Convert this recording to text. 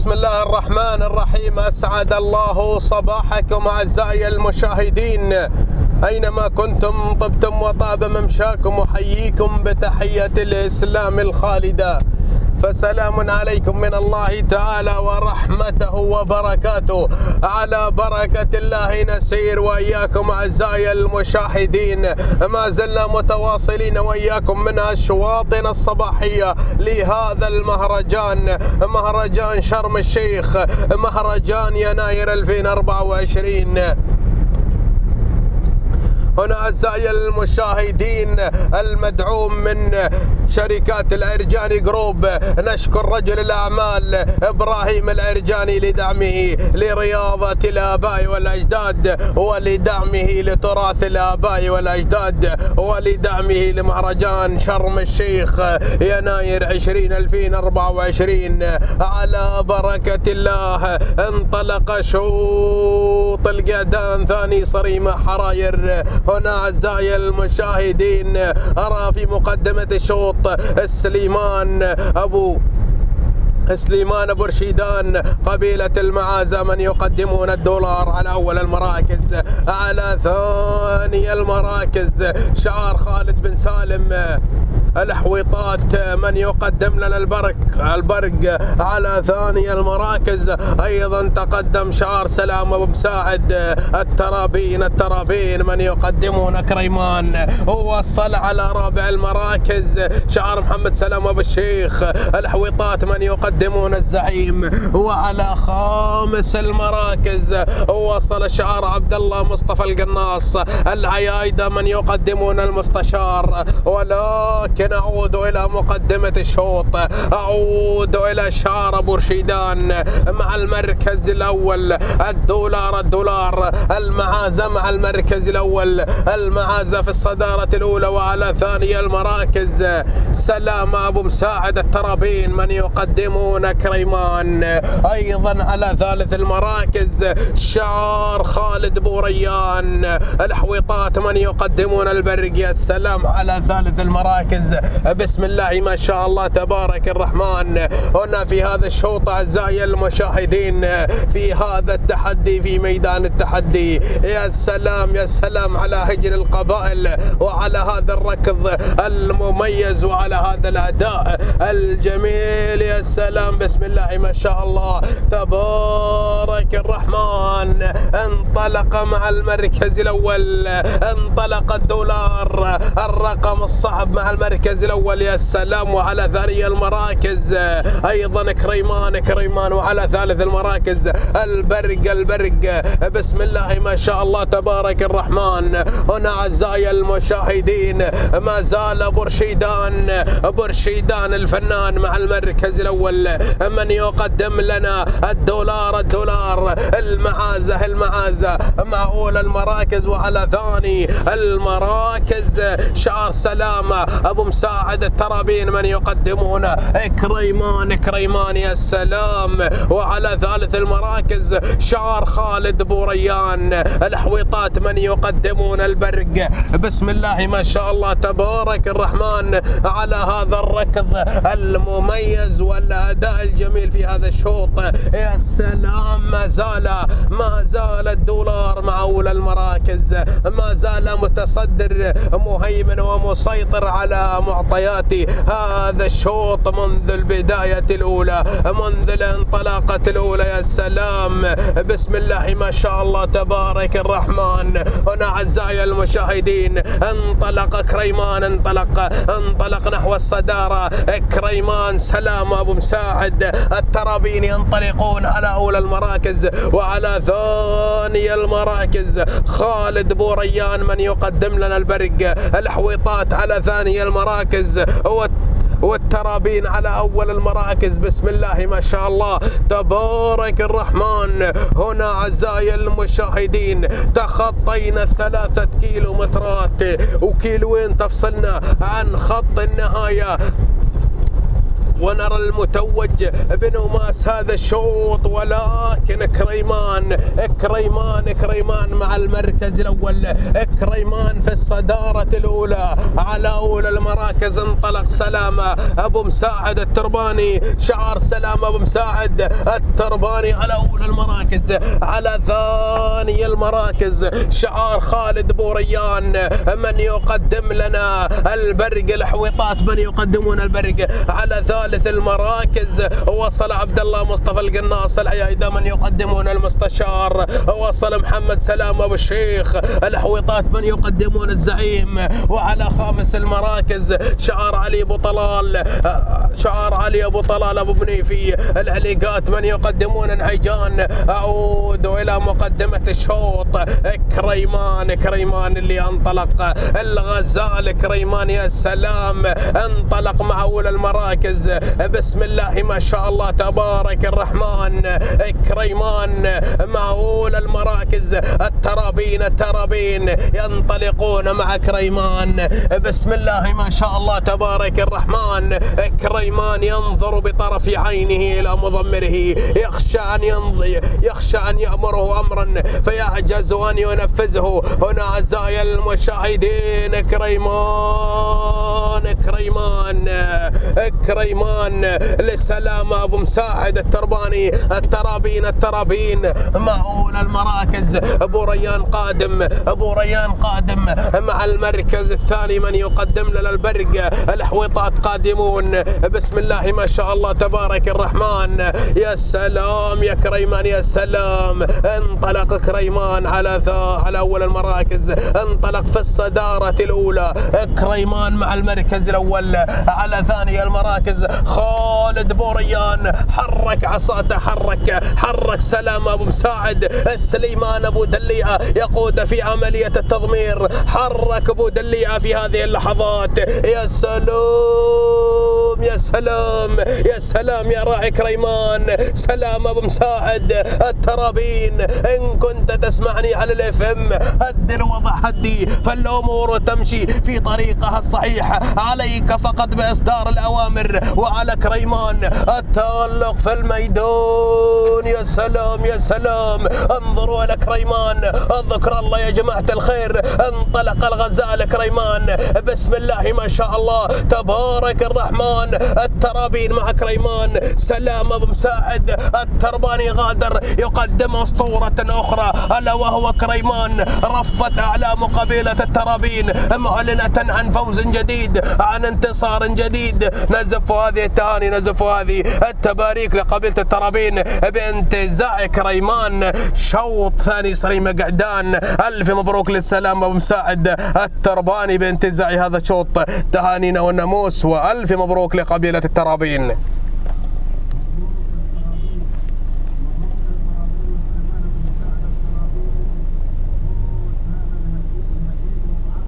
بسم الله الرحمن الرحيم. أسعد الله صباحكم أعزائي المشاهدين أينما كنتم، طبتم وطاب ممشاكم، وحييكم بتحية الإسلام الخالدة، فسلام عليكم من الله تعالى ورحمته وبركاته. على بركة الله نسير وإياكم أعزائي المشاهدين، ما زلنا متواصلين وإياكم من أشواطنا الصباحية لهذا المهرجان، مهرجان شرم الشيخ، مهرجان يناير 2024. هنا أعزائي المشاهدين المدعوم من شركات العرجاني جروب، نشكر رجل الأعمال إبراهيم العرجاني لدعمه لرياضة الآباء والأجداد، ولدعمه لتراث الآباء والأجداد، ولدعمه لمهرجان شرم الشيخ يناير 2024. على بركة الله انطلق شوط القعدان ثاني صريمة حراير. هنا أعزائي المشاهدين أرى في مقدمة الشوط سليمان أبو رشيدان قبيلة المعازة، من يقدمون الدولار على أول المراكز. على ثاني المراكز شعار خالد بن سالم الحويطات، من يقدم لنا البرق. على ثاني المراكز أيضا تقدم شعار سلام أبو مساعد الترابين، من يقدمون كريمان. ووصل على رابع المراكز شعار محمد سلام أبو الشيخ الحويطات، من يقدمون الزعيم. وعلى خامس المراكز وصل شعار عبد الله مصطفى القناص العيايدة، من يقدمون المستشار. ولكن أعود إلى مقدمة الشوط، أعود إلى شعار أبو رشيدان مع المركز الأول الدولار، المعازة مع المركز الأول، المعازة في الصدارة الأولى. وعلى ثاني المراكز سلام أبو مساعد الترابين، من يقدمون كريمان. أيضا على ثالث المراكز شعار خالد بوريان الحويطات، من يقدمون البرق. يا سلام على ثالث المراكز، بسم الله ما شاء الله تبارك الرحمن. هنا في هذا الشوط أعزائي المشاهدين، في هذا التحدي، في ميدان التحدي، يا سلام يا سلام على هجر القبائل، وعلى هذا الركض المميز، وعلى هذا الأداء الجميل. يا سلام بسم الله ما شاء الله تبارك الرحمن. انطلق مع المركز الأول، انطلق الدولار الرقم الصعب مع المركز الأول. يا سلام. وعلى ثاني المراكز أيضا كريمان. وعلى ثالث المراكز البرق. بسم الله ما شاء الله تبارك الرحمن. هنا أعزائي المشاهدين ما زال أبو رشيدان الفنان مع المركز الأول، من يقدم لنا الدولار، المعازة مع أولى المراكز. وعلى ثاني المراكز شعار سلامة أبو مساعد الترابين، من يقدمون كريمان. يا سلام. وعلى ثالث المراكز شعار خالد بوريان الحويطات، من يقدمون البرق. بسم الله ما شاء الله تبارك الرحمن على هذا الركض المميز والأداء الجميل في هذا الشوط. يا سلام. ما زال الدولار مع أولى المراكز، ما زال متصدر مهيمن ومسيطر على معطيات هذا الشوط منذ البداية الأولى، منذ الانطلاقة الأولى. يا سلام بسم الله ما شاء الله تبارك الرحمن. هنا أعزائي المشاهدين انطلق كريمان، انطلق نحو الصدارة كريمان. سلام أبو مساعد الترابين ينطلقون على أولى المراكز. وعلى ثاني المراكز خالد بوريان، من يقدم لنا البرق. الحويطات على ثاني المراكز، والترابين على أول المراكز. بسم الله ما شاء الله تبارك الرحمن. هنا أعزائي المشاهدين تخطينا 3 كيلومترات وكيلوين تفصلنا عن خط النهاية، ونرى المتوج بنماس هذا الشوط. ولكن كريمان مع المركز الأول. كريمان في الصدارة الأولى على أولى المراكز. انطلق سلامة أبو مساعد الترباني. شعار سلامة أبو مساعد الترباني على أولى المراكز. على ثاني المراكز شعار خالد بوريان. من يقدم لنا البرق الحويطات، من يقدمون البرق. على ثالث المراكز وصل عبد الله مصطفى القناص العيايدة، من يقدمون المستشار. وصل محمد سلام أبو الشيخ. الحويطات من يقدمون الزعيم. وعلى خامس المراكز شعار علي أبو طلال، شعار علي أبو طلال أبو بنيفي. العليقات من يقدمون نهيجان. أعود إلى مقدمة الشوط. كريمان اللي انطلق. الغزال كريمان يا سلام، انطلق مع أولى المراكز. بسم الله ما شاء الله تبارك الرحمن. كريمان مع أولى المراكز. الترابين ينطلقون مع كريمان. بسم الله ما شاء الله تبارك الرحمن. كريمان ينظر بطرف عينه إلى مضمره، يخشى أن يأمره أمرا فيعجز أن ينفذه. هنا أعزائي المشاهدين كريمان لسلامة أبو مساعد الترباني. الترابين مع أولى المراكز. أبو ريان قادم مع المركز الثاني. من يقدم لنا البرق. الحويطات قادمون. بسم الله ما شاء الله تبارك الرحمن. يا سلام يا كريمان يا سلام. انطلق كريمان على أول المراكز. انطلق في الصدارة الأولى. كريمان مع المركز الأول. على ثاني المراكز خالد بوريان حرك عصاته، حرك سلام أبو مساعد. سليمان أبو دليعة يقود في عملية التضمير. حرك أبو دليعة في هذه اللحظات. يا سلام يا راعي كريمان. سلام أبو مساعد الترابين، إن كنت تسمعني على الFM هد الوضع هدي، فالأمور تمشي في طريقها الصحيح. عليك فقط بإصدار الأوامر. وعلى كريمان التألق في الميدان. يا سلام انظروا إلى كريمان. اذكر الله يا جماعة الخير. انطلق الغزال كريمان. بسم الله ما شاء الله تبارك الرحمن. الترابين مع كريمان. سلام أبو مساعد الترباني غادر يقدم أسطورة أخرى ألا وهو كريمان. رفت أعلام قبيلة الترابين معلنة عن فوز جديد، عن انتصار جديد. نزفوا هذه التهاني، نزفوا هذه التباريك لقبيلة الترابين بانتزاع كريمان. شوط ثاني صريمة قعدان. ألف مبروك للسلام أبو مساعد الترباني بانتزاع هذا الشوط. تهانينا والناموس وألف مبروك لقبيلة الترابين.